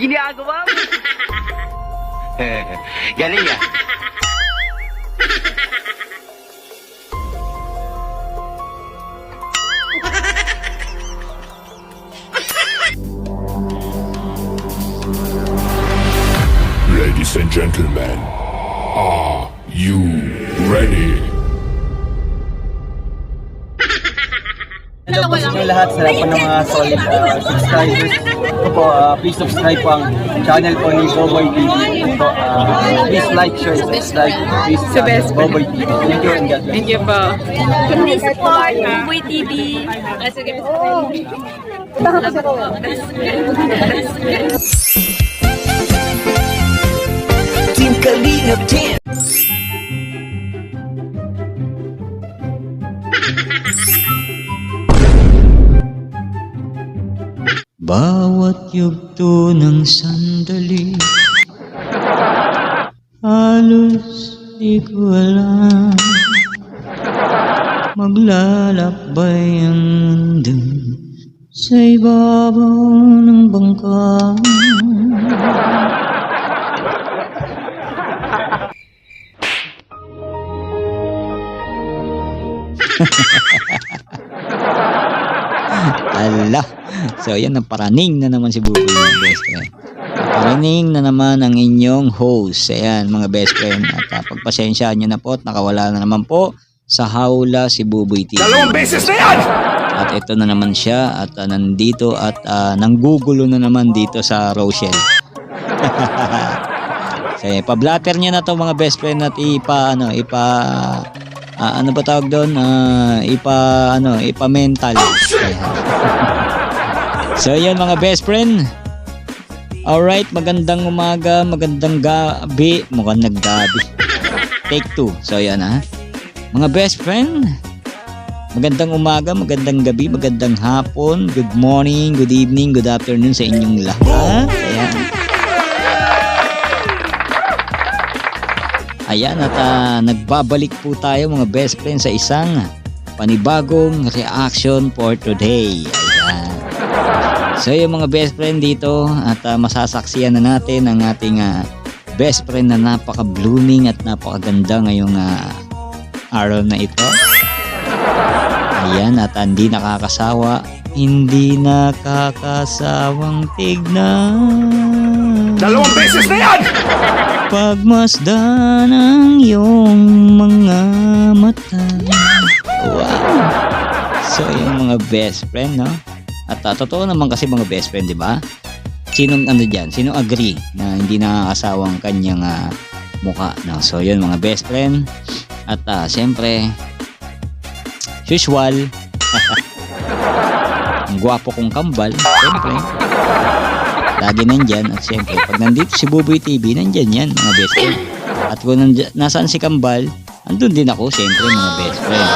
ginagawa mo? Galing ah. Ladies and gentlemen, are you ready? Hello po sa inyo lahat, sa lahat po ng mga solid subscribers. Ito po, please subscribe po ang channel po ni Boboy TV. Ito, please like, share, subscribe. Please Boboy TV. Thank you and God bless. Thank you po. Please support Boboy TV. Sige. Team Kalingap Team. Bawat yugto ng sandali, halos di ko alam. Maglalakbay ang mundo sa ibabaw ng bangka. Ala, so yan, naparaning na naman si Buboy mga best friend. Naparaning na naman ang inyong host. Ayan mga best friend. At pagpasensyaan nyo na po at nakawala na naman po sa hawla si Buboy TV. 2 beses na yan! At ito na naman siya at nandito at nanggugulo na naman dito sa Rochelle. So pa-blatter niya na to mga best friend at ano ba tawag doon? Ipa-mental. So yan mga best friend. Alright, magandang umaga, magandang gabi. Mukhang naggabi. Take 2. So yan ha. Mga best friend, magandang umaga, magandang gabi, magandang hapon, good morning, good evening, good afternoon sa inyong lahat. Ayan at nagbabalik po tayo mga best friend sa isang panibagong reaction for today. Ayan. So yung mga best friend dito at masasaksiyan na natin ang ating best friend na napaka-blooming at napakaganda ngayong araw na ito. Ayan at hindi nakakasawa, hindi nakakasawang tignan. 2 beses na yan! Pagmasdan ang iyong mga mata. Wow! So yung mga best friend, no? At totoo naman kasi mga best friend, di ba? Sinong dyan? Sinong agree na hindi nakakasawang kanyang mukha, no? So yun mga best friend. At siyempre, usual, ang gwapo kong kambal, siyempre. Lagi nandyan at siyempre pag nandito si Buboy TV nandyan yan mga best friend. At kung nasaan si Kambal, andun din ako siyempre mga best friend.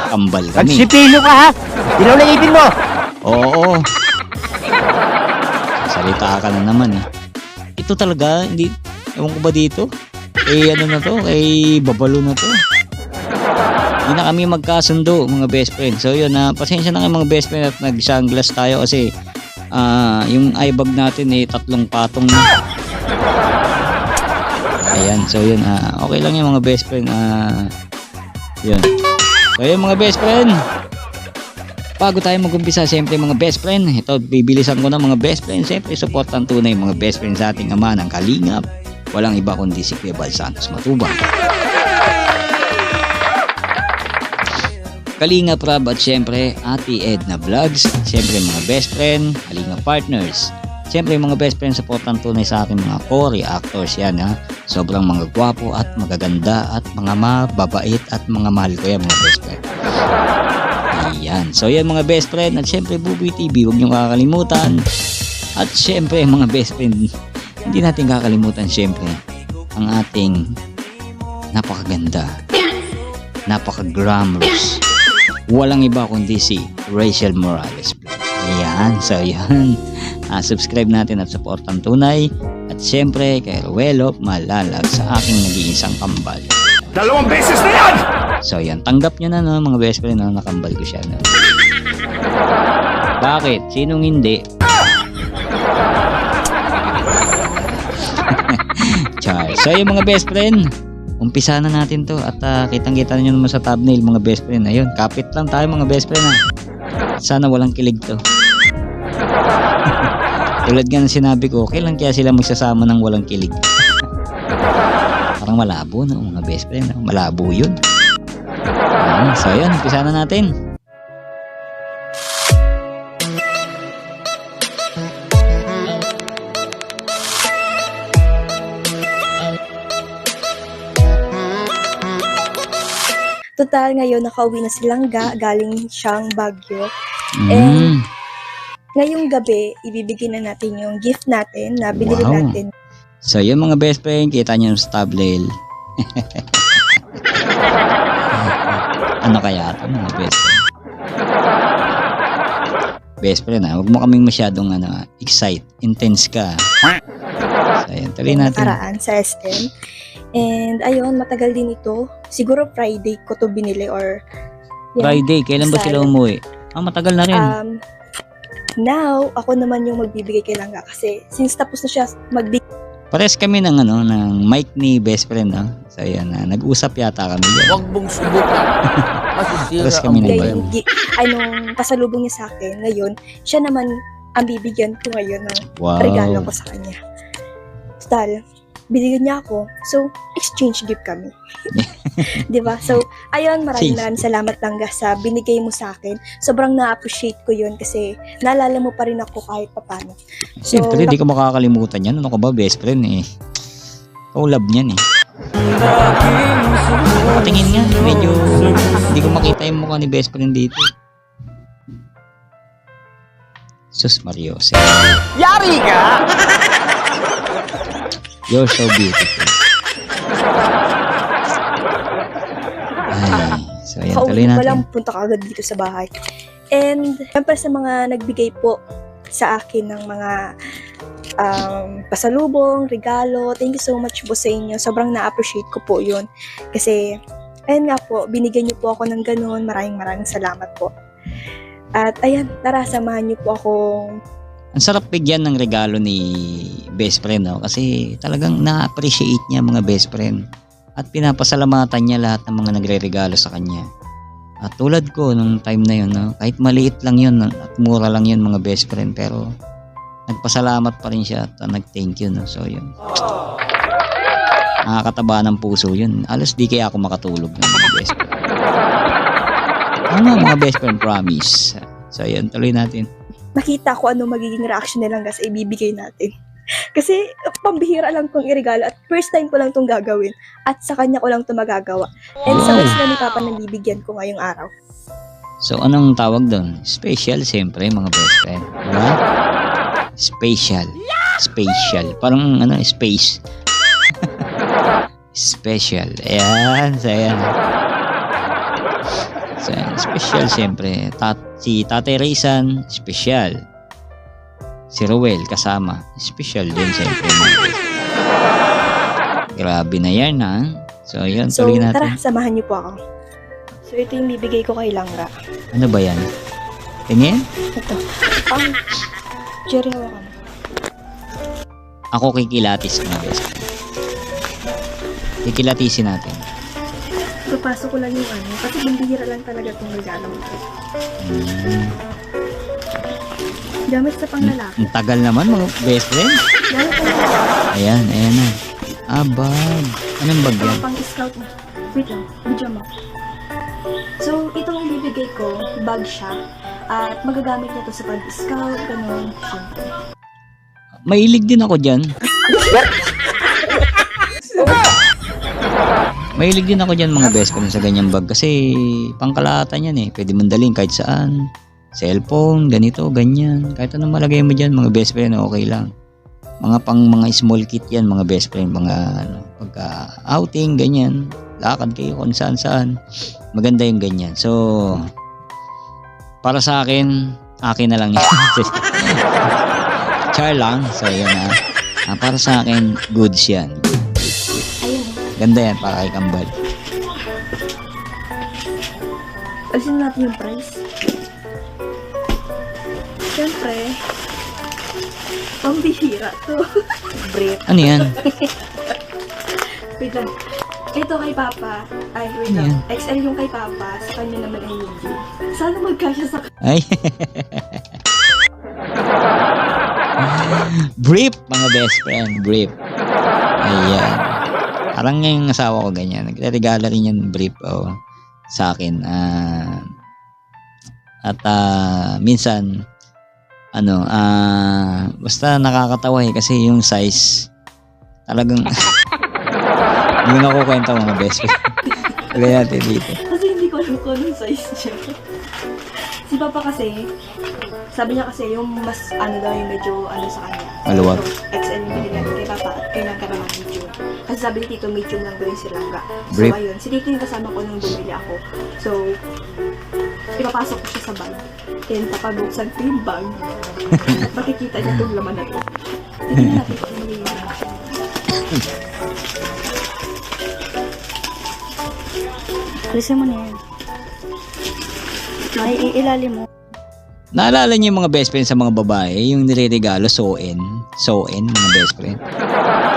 Kambal kami. Nagsipilo ka ha? Dilaw na ipin mo. Oo. Salita ka na naman eh. Ito talaga, hindi, ewan ko ba dito? Ano na to? Babalo na to. Hindi na kami magkasundo mga best friend. So yun, pasensya na kayo mga best friend at nag-sunglass tayo kasi yung eyebag natin 3 patong na. Ayan, so yun, okay lang yung mga best friend. Yun. So yun mga best friend, bago tayo mag-umpisa siyempre mga best friend, ito bibilisan ko na mga best friend. Siyempre support ang tunay mga best friend sa ating ama ng Kalingap. Walang iba kundi si Kuya Bal Santos Matubang, Kalingap Rab at syempre Ate Edna Vlogs. Syempre mga best friend, Kalingap Partners. Syempre mga best friend, supportan tunay sa akin mga co-reactors yan ha. Sobrang mga gwapo at magaganda at mga mababait at mga mahal ko yan mga best friend. Ayan. So yan mga best friend at syempre Buboy TV, huwag niyong kakalimutan. At syempre mga best friend, hindi natin kakalimutan syempre ang ating napakaganda, napaka-glamorous, walang iba kundi si Rachel Morales. Ayan, so yan. Subscribe natin at support ang tunay. At syempre kay Ruelo Malalag sa aking nag-iisang kambal. 2 beses na yan! So yan, tanggap nyo na no, mga best friend na nakambal ko siya. No? Bakit? Sinong hindi? Char. So yung mga best friend, umpisa na natin to at kitang-kita nyo naman sa thumbnail mga best friend. Ayun, kapit lang tayo mga best friend ha. Sana walang kilig to. Tulad nga ng sinabi ko, okay lang kaya sila magsasama ng walang kilig. Parang malabo no mga best friend, no? Malabo yun. So ayun, umpisa na natin. Total, ngayon nakauwi na si Langga, galing siyang Baguio. Mm. Ngayong gabi, ibibigay na natin yung gift natin na binili Wow. natin. So yung mga best friend, kita nyo sa thumbnail. Ano kaya ito mga best friend? Best friend ha, huwag mo kaming masyadong excite, intense ka. So ayun, tuloy natin. Nakaraan sa SM. And ayun, matagal din ito. Siguro Friday ko to binili or Friday, kailan ba sila umuwi? Matagal na rin. Now, ako naman yung magbibigay kay Langga kasi since tapos na siya magbigay Pares kami ng ng mic ni best friend, no? So ayan, nag-usap yata kami dyan. Huwag mong subukan. Masisira Pares kami ng yung nung pasalubong niya sa akin. Ngayon, siya naman ang bibigyan ko ngayon ng regalo ko sa kanya. Total, binigyan niya ako. So, exchange gift kami. Diba? So, ayun, maraming salamat Langga sa binigay mo sa akin. Sobrang na-appreciate ko yun kasi naalala mo pa rin ako kahit papano. So, Siyempre, di ka makakalimutan yan. Ano ka ba, best friend eh? Ikaw love niyan eh. Patingin nga, medyo hindi ko makita yung mukha ni best friend dito. Sus Mariose. Yari ka! You're so beautiful. Ay, so ayan, tuloy pauwi ko natin. lang, punta ka agad dito sa bahay. And, syempre sa mga nagbigay po sa akin ng mga pasalubong, regalo, thank you so much po sa inyo. Sobrang na-appreciate ko po yun. Kasi, ayun nga po, binigyan niyo po ako ng ganun. Maraming salamat po. At ayan, tara, samahan niyo po akong Ang sarap bigyan ng regalo ni best friend, no? Kasi talagang na-appreciate niya mga best friend. At pinapasalamatan niya lahat ng mga nagre-regalo sa kanya. At tulad ko nung time na yun, no? Kahit maliit lang yun at mura lang yun mga best friend, pero nagpasalamat pa rin siya at nag-thank you, no? So yun. Nakakataba ng puso yun. Alos di kaya ako makatulog ng mga best friend. Mga best friend, promise. So yun, tuloy natin. makita ko ano magiging reaction nila sa ibibigay natin. Kasi pambihira lang tong irigalo at first time ko lang tong gagawin at sa kanya ko lang to magagawa. And sa sila ni Papa nang bibigyan ko ngayong araw. So anong tawag doon? Special siyempre mga best friend. Diba? Special. Special. Parang space. Special. Ayan. So ayan. So, special siyempre. Si Tatay Raysan, special. Si Rowel kasama. Special din siyempre. Grabe na yan ha. So yun, So tuloy natin. tara, samahan niyo po ako. So ito yung bibigay ko kay Langga. Ano ba yan? Tingin? Ito. Jerry, hawakan. Ako kikilatis mga best friend. Kikilatisin natin. Papasok ko lang yung kasi bibihira lang talaga itong regalo mo. Gamit sa panglalaki. Ang tagal naman mga best friend. Gamit sa Ayan na. Bag. Anong bag yan? pang-scout na. Wait lang, video mo. So, itong ibibigay ko, bag siya. At magagamit niya to sa pag-scout, ganun. Siyempre. Mahilig din ako dyan. Mahilig din ako dyan mga best friend sa ganyang bag. Kasi pangkalahatan yan eh. Pwede mong dalhin kahit saan. Cellphone, ganito, ganyan. Kahit anong malagay mo dyan mga best friend, okay lang. Mga small kit yan mga best friend. Mga pagka outing, ganyan. Lakad kayo kung saan. Maganda yung ganyan. So, para sa akin na lang yan. Char lang. So, yun na. Para sa akin, goods yan. Ganda yan para kay Kambal. Alisin natin yung price. Siyempre, Pambihira to. Brief. Ano yan? Wait lang. Ito kay Papa. Ay, wait lang. XL yung kay Papa. Sa kanya naman ay medium. Sana magkasya sa... Ay. Brief, mga best friend. Brief. Ayan. Parang yung asawa ko ganyan. Nagre-regala rin yan brief sa akin. Minsan, basta nakakatawa kasi yung size talagang hindi na ako kwenta mga best friend. Kaya natin dito. Kasi hindi ko alam kung anong size niya. Si Papa kasi, sabi niya kasi yung mas daw yung medyo sa kanya. Maluwag. So, XL yung binigyan kay Papa at kailangan ka naman medium. Kasi sabi ni Tito, medium lang daw yung silangga. So Brief. ayun, si Tito yung kasama ko nung bumili ako. So, ipapasok ko siya sa bag. And papabuksan ko yung bag. At makikita niya itong laman na to. Tignan natin kung ano yung alisin mo na yan. Ay, ilalim mo. Naalala niyo yung mga best friend sa mga babae, yung nireregalo, soen, mga best friend.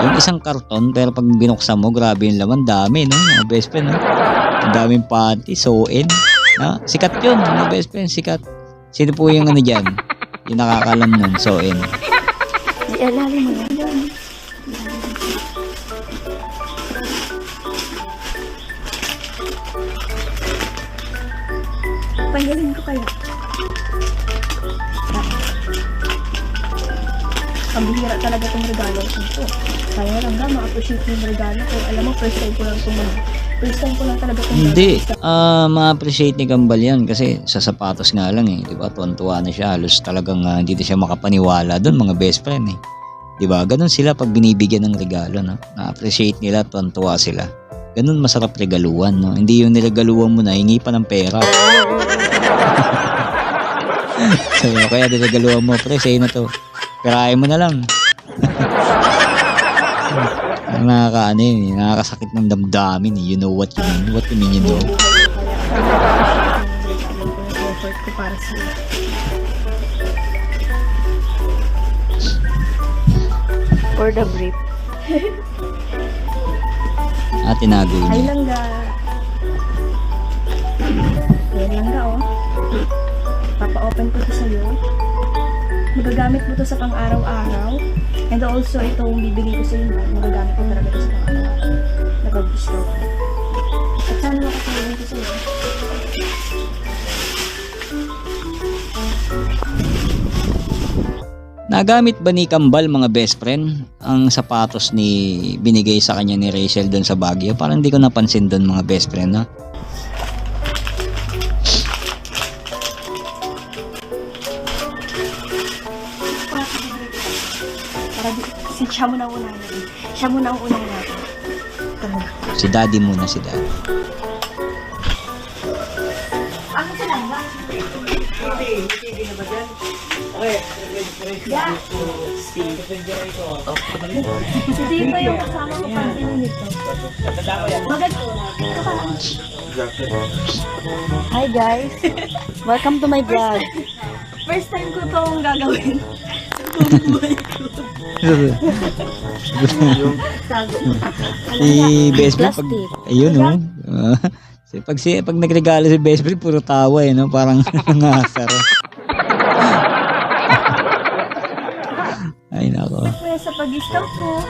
Yung isang karton, pero pag binuksan mo, grabe yung laman, dami, no? Mga best friend, no? Ang daming panty, soen. No? Sikat yun, mga best friend, sikat. Sino po yung dyan? Yung nakakalam nun, soen. Ilalim mo yan. Pahilin ko kayo. Ang bihira talaga itong regalo ko ito. Kaya lang nga, ma-appreciate yung regalo ko. Alam mo, first time ko lang talaga itong Hindi, ma-appreciate ni Kambal yan kasi sa sapatos nga lang eh, di ba? Tuwan-tuwa na siya, halos talagang hindi na siya makapaniwala doon, mga best friend eh. Di ba? Ganun sila pag binibigyan ng regalo, no? Na-appreciate nila, tuwan-tuwa sila. Ganun masarap regaluan, no? Hindi yung niregaluan mo na, hingi pa ng pera. So, kaya niregaluan mo, pre, sa'yo na to. Perahin mo na lang. Nakakaano yun, nakakasakit ng damdamin eh. You know what you mean? What you mean, you know? Effort ko para sa'yo. For the brief. Tinago Ay, niya. langga. Ayan, langga, oh. Papa-open ko ito sa'yo. Magagamit mo ito sa pang-araw-araw. And also, itong bibigay ko sa'yo, magagamit ko talaga ito sa pang-araw-araw. Napag-gusto ko. At sana makatulong ko sa'yo. Nagamit ba ni Kambal, mga best friend, ang sapatos ni binigay sa kanya ni Rachel doon sa Baguio? Parang hindi ko napansin doon, mga best friend, no? Siya muna ang unahin natin. Siya muna ang unahin natin. Tara. Si daddy muna, si daddy. Ano sa lang ba? Yeah. Si Tito yung kasama ko pang nito. Hi guys! Welcome to my vlog. First time ko itong gagawin. Si best friend, pag, Plastic. ayun, no? Pag nagregalo si best friend, puro tawa, eh, no? Parang nangasar. Ay, nako. Kaya sa pag-scout ko,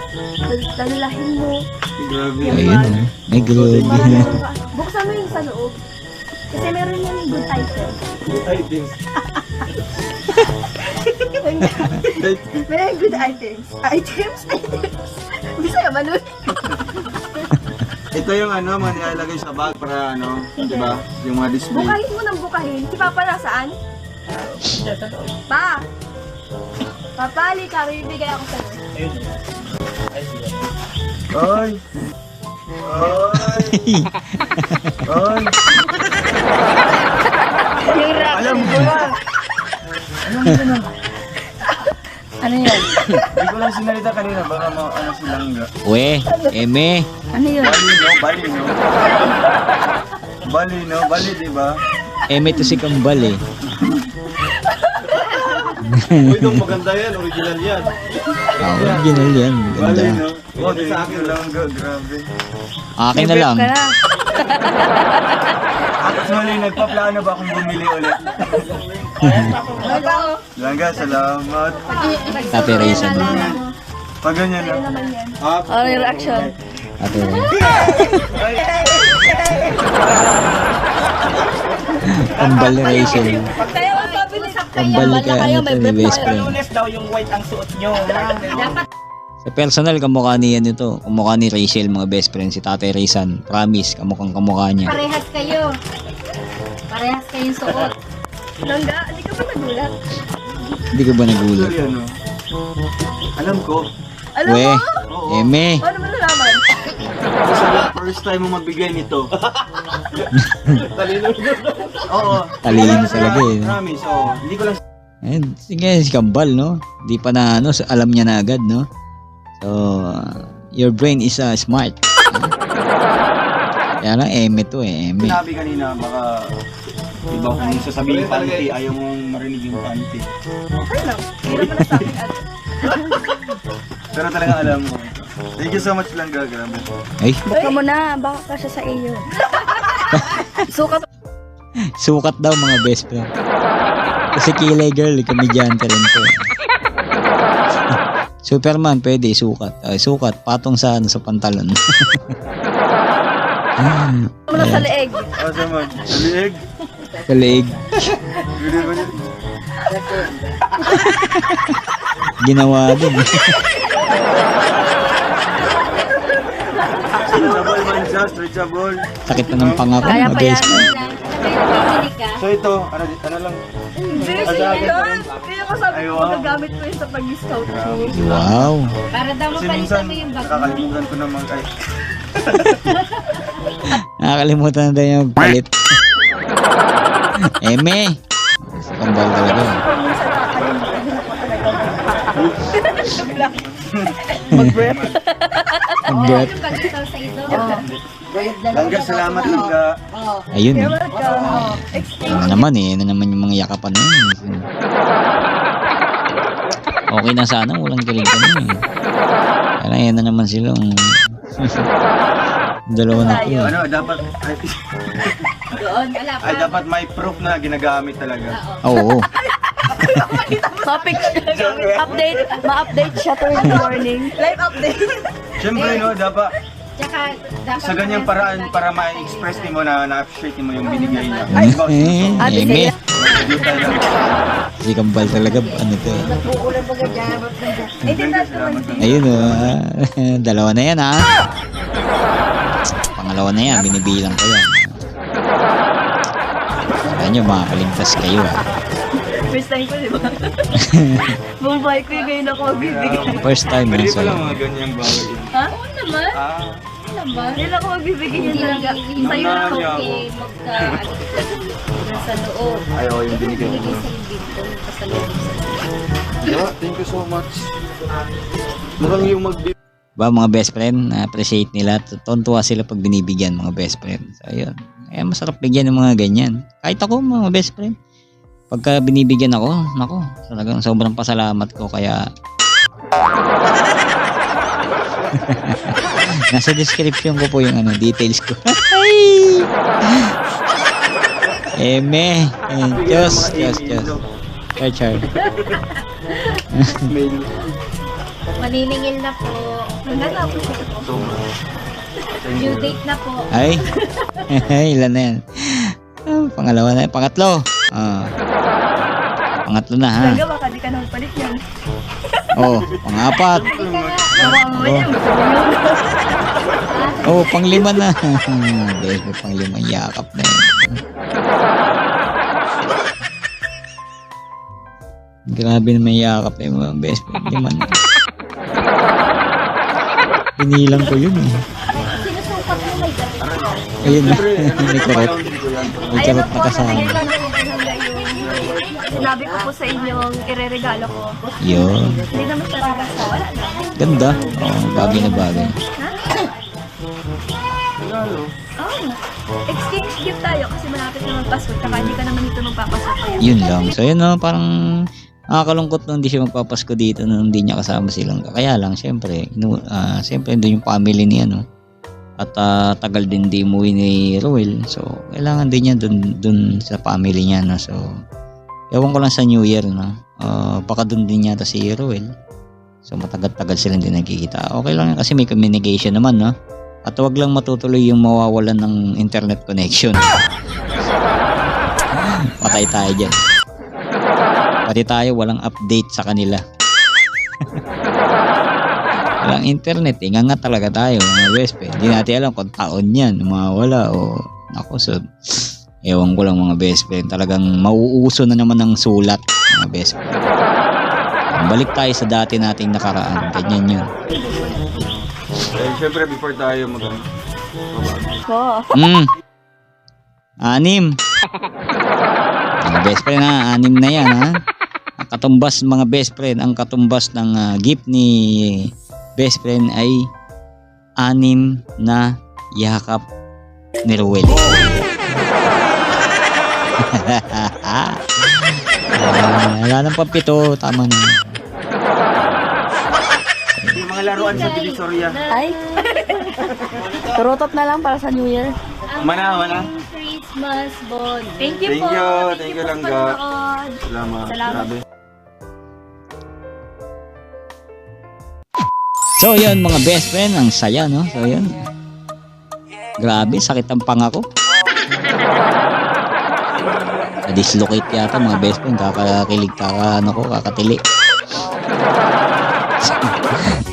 dalalahin mo. Grabe. Ayun, no? May grabe. Buksan mo yung sa loob. Kasi meron yung good item. Items. May good items. Items? Bisaya man nun. Ito yung mga nilalagay sa bag para di ba? Yung mga display. Bukahin mo ng bukahin. Si Papa nasaan? Pa! Papa, halika. May bibigay ako sa'yo. Oy! Oy! Oy! Yung rap. Alam ko na! Ano yan? Hindi ko lang sinalita kanina, baka silang nga. We, eme. Ano yun? Bali, di ba? Eme to si Kambal, eh. Uy, itong maganda yan. Original yan. Original yan. Ganda. Oh, sa akin lang. Grabe. Akin na lang. Tapos mali, nagpaplano ba akong bumili ulit? Langga, salamat. Tate Raisin. Pag ganyan lang. Ano yung reaction? Ate Raisin. Kambal ni Rachel. Kaya ang sabi ni Kambal ni ka, ano to, ni best friend. daw yung white ang suot nyo. Sa personal, kamukha niya nito. Kamukha ni Rachel, mga best friend. Si Tate Raisin. Promise, kamukhang kamukha niya. Parehas kayo. Parehas kayong suot. Langga, hindi ka ba nagulat? Hindi ka ba nagulat? Actually, ano? Alam ko. Alam We, mo? Eme. Ano mo nalaman? Kasi first time mo magbigay nito. Oo. Talino talaga eh. Promise, oo. Hindi ko lang Eh, sige, si Kambal, no? Di pa na, ano, alam niya na agad, no? So, your brain is smart. Kaya lang, eme to eh, eme. sinabi kanina, baka iba kung sasabihin panty, ayaw mong marinig yung panty. Okay lang. Hindi naman na sa akin at Pero talaga alam mo. Thank you so much lang, grabe. Ay, buka mo na, baka kasya sa iyo. Sukat. sukat daw mga best friend. Kasi kilay girl, komedyante rin to. Superman, pwede, sukat. Ay, sukat, patong sa, ano, sa pantalon. Mo na sa leeg. Asa man? Liig? Sa leeg. Hindi ba niya? Ginawa din. Stretchable man siya, stretchable. Sakit na ng pangako, Kaya mga pa best yan. friend. Bumili ka. So ito, ano lang? Hindi, sige yun. Kaya ko sabi ko, magagamit ko yun sa pag-scout ko. Wow. Para daw Kasi mapalitan minsan, mo yung bag mo. nakakalimutan ko naman ay Nakakalimutan na tayo yung palit. Eme. Si Kambal talaga. Kung minsan nakakalimutan, hindi ako talaga mag-breath. Mag-breath. Yung bag ito sa ito. Langga, salamat Langga. Ayun eh. Exchange. Ano naman eh. Ano naman yung mga yakapan na yun. Okay na sana. Walang kilig ka na eh. Kaya yan na naman sila. Dalawa na po. Ano, dapat Doon, wala pa. ay dapat may proof na ginagamit talaga. Oo. Topic. Update. Ma-update siya tuwing morning. Live update. Siyempre no, dapat Tsaka, dapat sa ganyang paraan para ma-express mo na na-appreciate mo yung binigay niya. Eh, Eme. Hindi talaga. Si Kambal talaga. Ano to eh. Eh, di natin naman din. Ayun o. Dalawa na yan ha. Pangalawa na yan. Binibilang ko yan. Kaya nyo makakaligtas kayo ha. First time ko, di ba? Mumbai ko yung ngayon ako magbibigay. First time na Pwede pala sa'yo. mga ganyang bagay. Ha? Oo naman. Ah, Naman. Hindi na ako magbibigay Hindi niya lang talaga. hindi Sa'yo na ako. Niya ako. Sa loob. ayaw yung binigay Binigay mo. sa dito. Pasalubong sa Yeah, thank you so much. Mukhang yung Ba mga best friend, na-appreciate nila. Tontuwa sila pag binibigyan mga best friend. So ayun. Kaya masarap bigyan ng mga ganyan. Kahit ako mga best friend. Pagka binibigyan ako, nako, talagang sobrang pasalamat ko. Kaya nasa description ko po yung ano, details ko. Eme. Diyos. Char. mail. Maniningil na po. Nangalapos siya. So, Due date na po. Ay. Ilan na yan? Pangalawa na yan. Pangatlo. Pangatlo na ha. Talaga, baka di ka na magpalit yan. Oh, pangapat. Gawa mo yan. Oh, panglima na. Dahil may panglimang yakap na yun. Grabe na may yakap eh, mga best friend. Lima na. Pinilang ko yun eh. Sinusukat mo may damit. Ayun na. May karot. May Ayun karot na na po, kasama. natingin lang yung sinabi ko po sa inyo yung ireregalo ko. Yun. Hindi naman talaga sa wala na. Ganda. Oh, bagay na bagay. Exchange gift tayo kasi malapit na magpasko. Tsaka hindi ka naman ito magpapasok. Yun lang. So yun no, parang Nakakalungkot nung hindi siya magpapasko dito nung hindi niya kasama silang. Kaya lang, syempre, syempre doon yung family niya, no? At tagal din di umuwi ni Ruel. So, kailangan din niya dun sa family niya, no? So, ewan ko lang sa New Year, no? Baka dun din yata si Ruel. So, matagal-tagal silang din nagkikita. Okay lang yan kasi may communication naman, no? At wag lang matutuloy yung mawawalan ng internet connection. Patay tayo dyan. Pati tayo walang update sa kanila. Walang internet, nga talaga tayo mga best friend. Hindi natin alam kung taon yan, mawawala o ako. So, ewan ko lang mga best friend. Talagang mauuso na naman ng sulat mga best friend. Balik tayo sa dati nating nakaraan. Ganyan yun. Siyempre, before tayo mag-ano. Anim. Mga best friend ha, 6 na yan ha. Ang katumbas mga best friend, ang katumbas ng gift ni best friend ay 6 na yakap ni Ruel. Wala nang pampito, tama na. Yung mga laruan sa Divisoria. Ay, turutot na lang para sa New Year. Mana. Christmas ball. Thank you Thank po. you. Thank you, Langga. Panood. Salamat. Grabe. So yun mga best friend, ang saya no. So yun. Grabe, sakit ang pangako. Na-dislocate yata mga best friend, kakakilig, kakatili.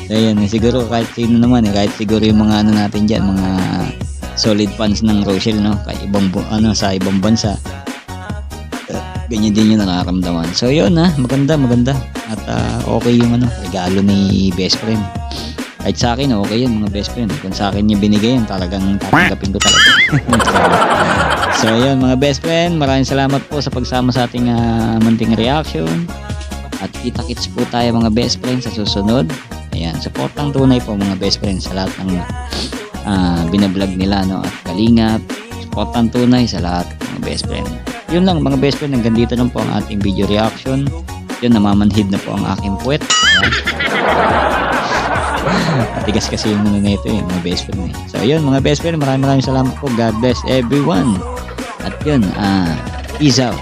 So yun, siguro kahit sino naman kahit siguro yung mga ano natin dyan, mga solid fans ng Rochelle, no, kahit ibang sa ibang bansa, ganyan din yung nararamdaman. So yun maganda at okay yung regalo ni best friend. Kahit sa akin okay yun mga best friend. Kung sa akin yung binigay yun, talagang tatanggapin ko talaga. So yun mga best friend, maraming salamat po sa pagsama sa ating munting reaction. At kita-kits po tayo mga best friend sa susunod. Ayan, supportang tunay po mga best friend sa lahat ng binablog nila, no, at kalingap. Supportang tunay sa lahat mga best friend. Yun lang mga best friend, hanggang dito lang po ang ating video reaction. Yun, namamanhid na po ang aking puwet. Matigas kasi yung na ito mga best friend. So yun mga best friend, maraming salamat po. God bless everyone. At yun, peace out.